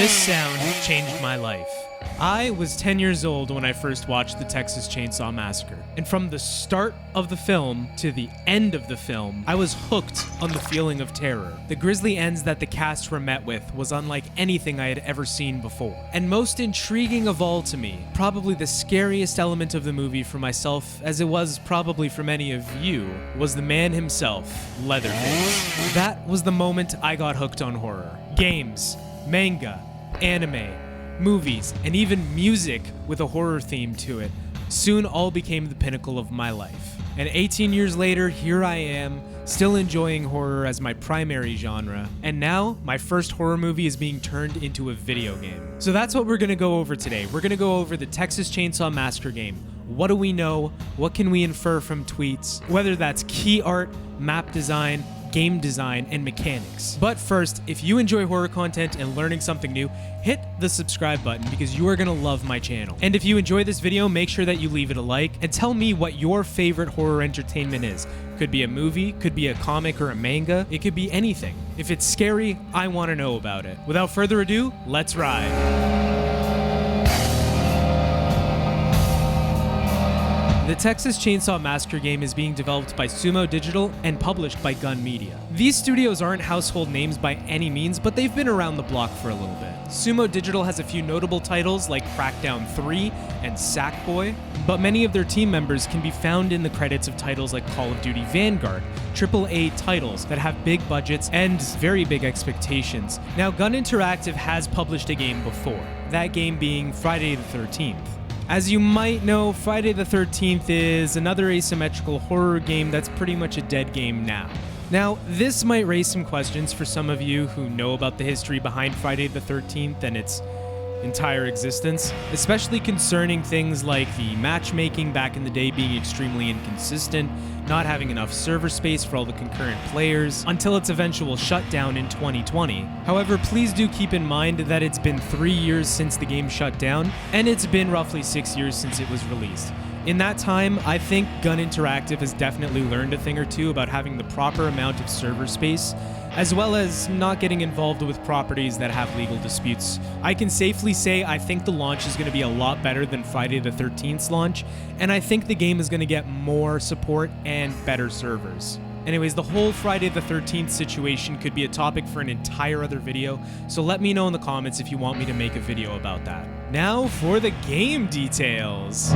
This sound changed my life. I was 10 years old when I first watched the Texas Chainsaw Massacre, and from the start of the film to the end of the film, I was hooked on the feeling of terror. The grisly ends that the cast were met with was unlike anything I had ever seen before. And most intriguing of all to me, probably the scariest element of the movie for myself, as it was probably for many of you, was the man himself, Leatherface. That was the moment I got hooked on horror. Games, manga, anime, movies, and even music with a horror theme to it soon all became the pinnacle of my life. And 18 years later, here I am, still enjoying horror as my primary genre, and now my first horror movie is being turned into a video game. So that's what we're gonna go over today. We're gonna go over the Texas Chainsaw Massacre game. What do we know? What can we infer from tweets? Whether that's key art, map design, game design, and mechanics. But first, if you enjoy horror content and learning something new, hit the subscribe button because you are gonna love my channel. And if you enjoy this video, make sure that you leave it a like and tell me what your favorite horror entertainment is. Could be a movie, could be a comic or a manga, it could be anything. If it's scary, I wanna know about it. Without further ado, let's ride. The Texas Chainsaw Massacre game is being developed by Sumo Digital and published by Gun Media. These studios aren't household names by any means, but they've been around the block for a little bit. Sumo Digital has a few notable titles like Crackdown 3 and Sackboy, but many of their team members can be found in the credits of titles like Call of Duty Vanguard, AAA titles that have big budgets and very big expectations. Now, Gun Interactive has published a game before, that game being Friday the 13th. As you might know, Friday the 13th is another asymmetrical horror game that's pretty much a dead game now. Now, this might raise some questions for some of you who know about the history behind Friday the 13th and its entire existence, especially concerning things like the matchmaking back in the day being extremely inconsistent, not having enough server space for all the concurrent players, until its eventual shutdown in 2020. However, please do keep in mind that it's been 3 years since the game shut down, and it's been roughly 6 years since it was released. In that time, I think Gun Interactive has definitely learned a thing or two about having the proper amount of server space, as well as not getting involved with properties that have legal disputes. I can safely say I think the launch is going to be a lot better than Friday the 13th's launch, and I think the game is going to get more support and better servers. Anyways, the whole Friday the 13th situation could be a topic for an entire other video, so let me know in the comments if you want me to make a video about that. Now for the game details.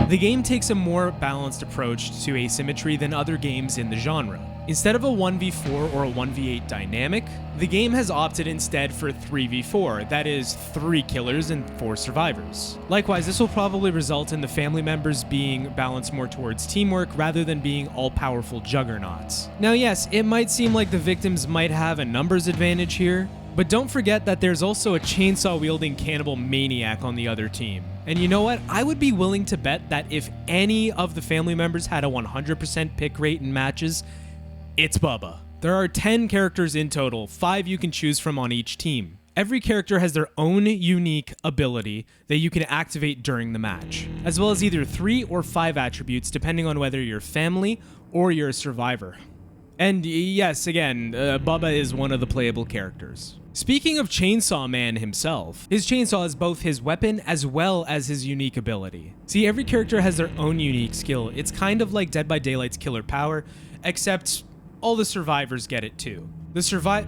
The game takes a more balanced approach to asymmetry than other games in the genre. Instead of a 1v4 or a 1v8 dynamic, the game has opted instead for 3v4, that is, 3 killers and 4 survivors. Likewise, this will probably result in the family members being balanced more towards teamwork rather than being all-powerful juggernauts. Now yes, it might seem like the victims might have a numbers advantage here, but don't forget that there's also a chainsaw-wielding cannibal maniac on the other team. And you know what? I would be willing to bet that if any of the family members had a 100% pick rate in matches, it's Bubba. There are 10 characters in total, 5 you can choose from on each team. Every character has their own unique ability that you can activate during the match, as well as either 3 or 5 attributes depending on whether you're family or you're a survivor. And yes, again, Bubba is one of the playable characters. Speaking of Chainsaw Man himself, his chainsaw is both his weapon as well as his unique ability. See, every character has their own unique skill. It's kind of like Dead by Daylight's killer power, except all the survivors get it too. The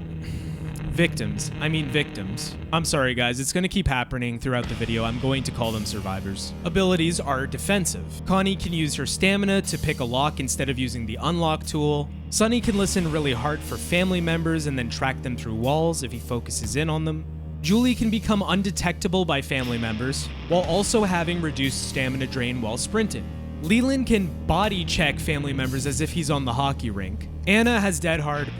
victims. I'm sorry guys, it's gonna keep happening throughout the video. I'm going to call them survivors. Abilities are defensive. Connie can use her stamina to pick a lock instead of using the unlock tool. Sonny can listen really hard for family members and then track them through walls if he focuses in on them. Julie can become undetectable by family members, while also having reduced stamina drain while sprinting. Leland can body check family members as if he's on the hockey rink. Anna has Dead Hard.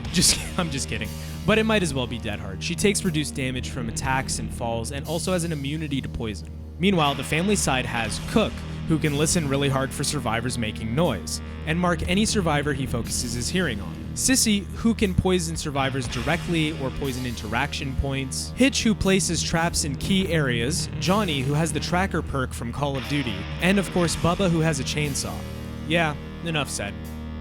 I'm just kidding. But it might as well be Dead Hard. She takes reduced damage from attacks and falls, and also has an immunity to poison. Meanwhile, the family side has Cook, who can listen really hard for survivors making noise, and mark any survivor he focuses his hearing on. Sissy, who can poison survivors directly or poison interaction points. Hitch, who places traps in key areas. Johnny, who has the tracker perk from Call of Duty. And of course, Bubba, who has a chainsaw. Yeah, enough said.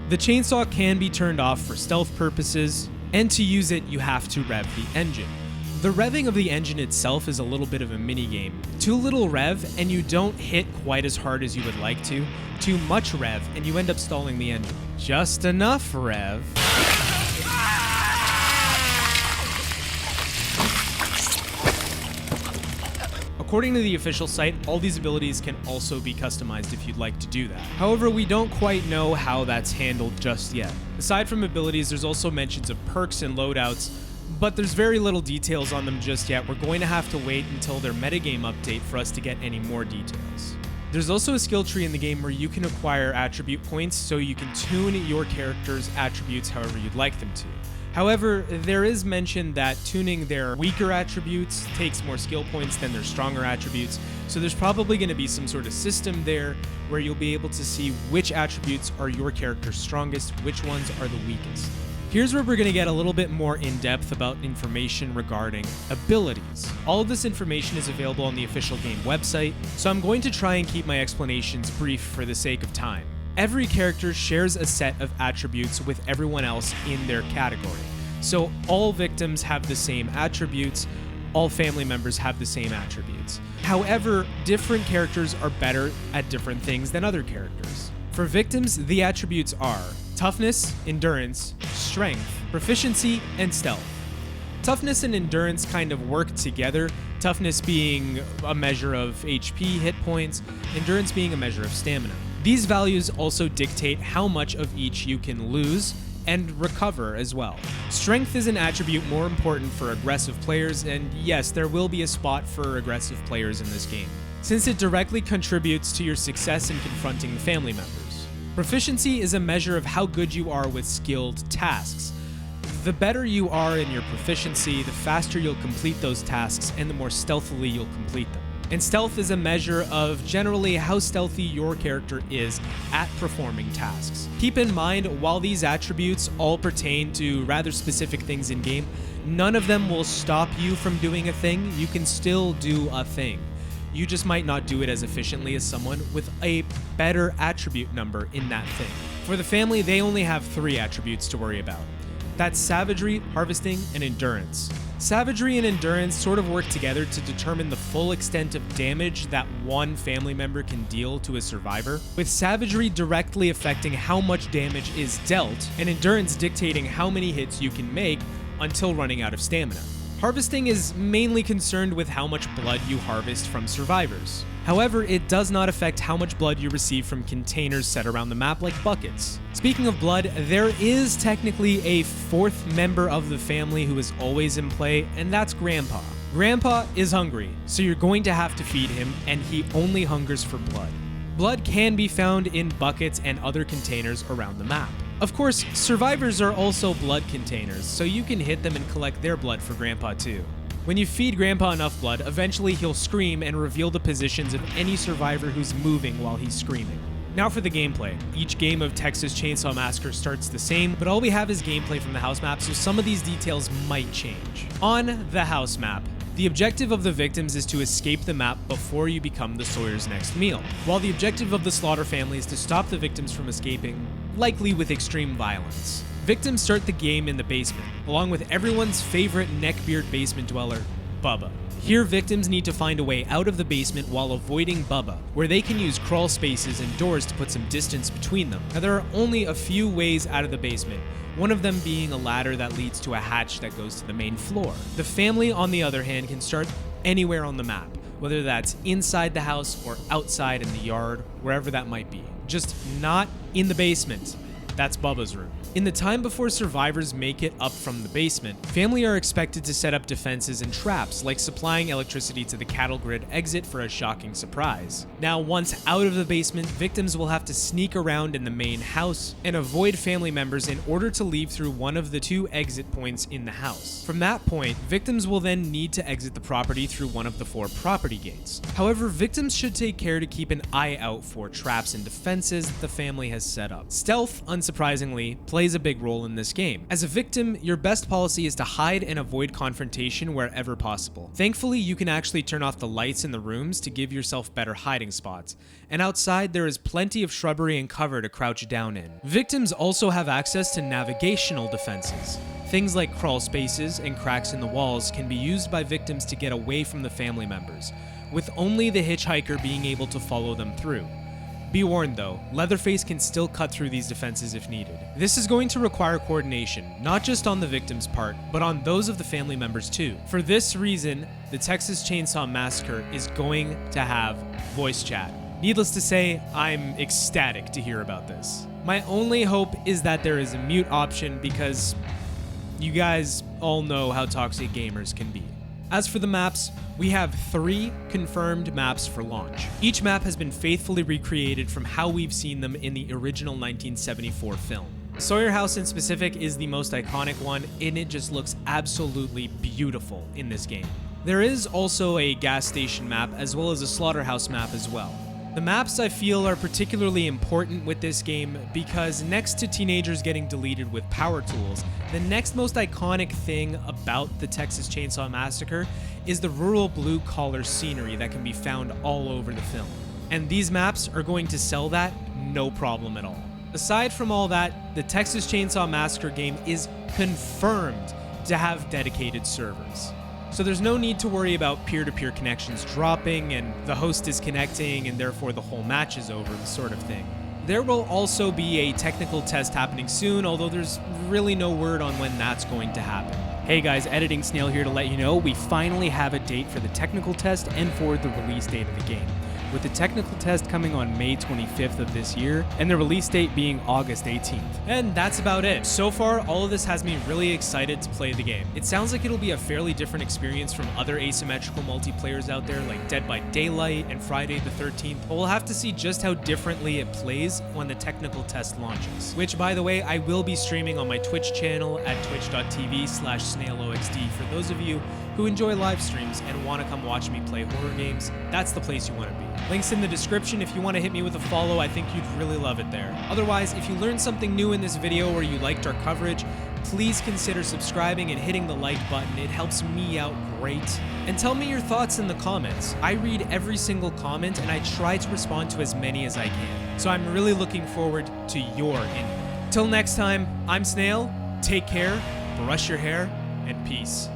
The chainsaw can be turned off for stealth purposes, and to use it, you have to rev the engine. The revving of the engine itself is a little bit of a mini game. Too little rev and you don't hit quite as hard as you would like to. Too much rev and you end up stalling the engine. Just enough rev. According to the official site, all these abilities can also be customized if you'd like to do that. However, we don't quite know how that's handled just yet. Aside from abilities, there's also mentions of perks and loadouts, but there's very little details on them just yet. We're going to have to wait until their metagame update for us to get any more details. There's also a skill tree in the game where you can acquire attribute points so you can tune your character's attributes however you'd like them to. However, there is mention that tuning their weaker attributes takes more skill points than their stronger attributes, so there's probably going to be some sort of system there where you'll be able to see which attributes are your character's strongest, which ones are the weakest. Here's where we're going to get a little bit more in-depth about information regarding abilities. All of this information is available on the official game website, so I'm going to try and keep my explanations brief for the sake of time. Every character shares a set of attributes with everyone else in their category. So all victims have the same attributes, all family members have the same attributes. However, different characters are better at different things than other characters. For victims, the attributes are toughness, endurance, strength, proficiency, and stealth. Toughness and endurance kind of work together, toughness being a measure of HP, hit points, endurance being a measure of stamina. These values also dictate how much of each you can lose and recover as well. Strength is an attribute more important for aggressive players, and yes, there will be a spot for aggressive players in this game, since it directly contributes to your success in confronting family members. Proficiency is a measure of how good you are with skilled tasks. The better you are in your proficiency, the faster you'll complete those tasks and the more stealthily you'll complete them. And stealth is a measure of generally how stealthy your character is at performing tasks. Keep in mind, while these attributes all pertain to rather specific things in game, none of them will stop you from doing a thing. You can still do a thing. You just might not do it as efficiently as someone with a better attribute number in that thing. For the family, they only have 3 attributes to worry about. That's savagery, harvesting, and endurance. Savagery and endurance sort of work together to determine the full extent of damage that one family member can deal to a survivor, with savagery directly affecting how much damage is dealt, and endurance dictating how many hits you can make until running out of stamina. Harvesting is mainly concerned with how much blood you harvest from survivors. However, it does not affect how much blood you receive from containers set around the map like buckets. Speaking of blood, there is technically a 4th member of the family who is always in play, and that's Grandpa. Grandpa is hungry, so you're going to have to feed him, and he only hungers for blood. Blood can be found in buckets and other containers around the map. Of course, survivors are also blood containers, so you can hit them and collect their blood for Grandpa too. When you feed Grandpa enough blood, eventually he'll scream and reveal the positions of any survivor who's moving while he's screaming. Now for the gameplay. Each game of Texas Chainsaw Massacre starts the same, but all we have is gameplay from the house map, so some of these details might change. On the house map, the objective of the victims is to escape the map before you become the Sawyer's next meal, while the objective of the Slaughter family is to stop the victims from escaping, likely with extreme violence. Victims start the game in the basement, along with everyone's favorite neckbeard basement dweller, Bubba. Here, victims need to find a way out of the basement while avoiding Bubba, where they can use crawl spaces and doors to put some distance between them. Now, there are only a few ways out of the basement, one of them being a ladder that leads to a hatch that goes to the main floor. The family, on the other hand, can start anywhere on the map, whether that's inside the house or outside in the yard, wherever that might be. Just not in the basement. That's Bubba's room. In the time before survivors make it up from the basement, family are expected to set up defenses and traps, like supplying electricity to the cattle grid exit for a shocking surprise. Now, once out of the basement, victims will have to sneak around in the main house and avoid family members in order to leave through one of the 2 exit points in the house. From that point, victims will then need to exit the property through one of the 4 property gates. However, victims should take care to keep an eye out for traps and defenses that the family has set up. Stealth, unsurprisingly, plays a big role in this game. As a victim, your best policy is to hide and avoid confrontation wherever possible. Thankfully, you can actually turn off the lights in the rooms to give yourself better hiding spots, and outside there is plenty of shrubbery and cover to crouch down in. Victims also have access to navigational defenses. Things like crawl spaces and cracks in the walls can be used by victims to get away from the family members, with only the hitchhiker being able to follow them through. Be warned though, Leatherface can still cut through these defenses if needed. This is going to require coordination, not just on the victim's part, but on those of the family members too. For this reason, the Texas Chainsaw Massacre is going to have voice chat. Needless to say, I'm ecstatic to hear about this. My only hope is that there is a mute option because you guys all know how toxic gamers can be. As for the maps, we have 3 confirmed maps for launch. Each map has been faithfully recreated from how we've seen them in the original 1974 film. Sawyer House in specific is the most iconic one, and it just looks absolutely beautiful in this game. There is also a gas station map as well as a slaughterhouse map as well. The maps I feel are particularly important with this game because next to teenagers getting deleted with power tools, the next most iconic thing about the Texas Chainsaw Massacre is the rural blue-collar scenery that can be found all over the film. And these maps are going to sell that no problem at all. Aside from all that, the Texas Chainsaw Massacre game is confirmed to have dedicated servers. So there's no need to worry about peer-to-peer connections dropping and the host is connecting and therefore the whole match is over, the sort of thing. There will also be a technical test happening soon, although there's really no word on when that's going to happen. Hey guys, Editing Snail here to let you know we finally have a date for the technical test and for the release date of the game, with the technical test coming on May 25th of this year, and the release date being August 18th. And that's about it. So far, all of this has me really excited to play the game. It sounds like it'll be a fairly different experience from other asymmetrical multiplayers out there like Dead by Daylight and Friday the 13th, but we'll have to see just how differently it plays when the technical test launches. Which, by the way, I will be streaming on my Twitch channel at twitch.tv/SnailOXD for those of you who enjoy live streams and want to come watch me play horror games. That's the place you want to be. Links in the description if you want to hit me with a follow. I think you'd really love it there. Otherwise, if you learned something new in this video or you liked our coverage, please consider subscribing and hitting the like button. It helps me out great. And tell me your thoughts in the comments. I read every single comment and I try to respond to as many as I can. So I'm really looking forward to your input. Till next time, I'm Snail. Take care, brush your hair, and peace.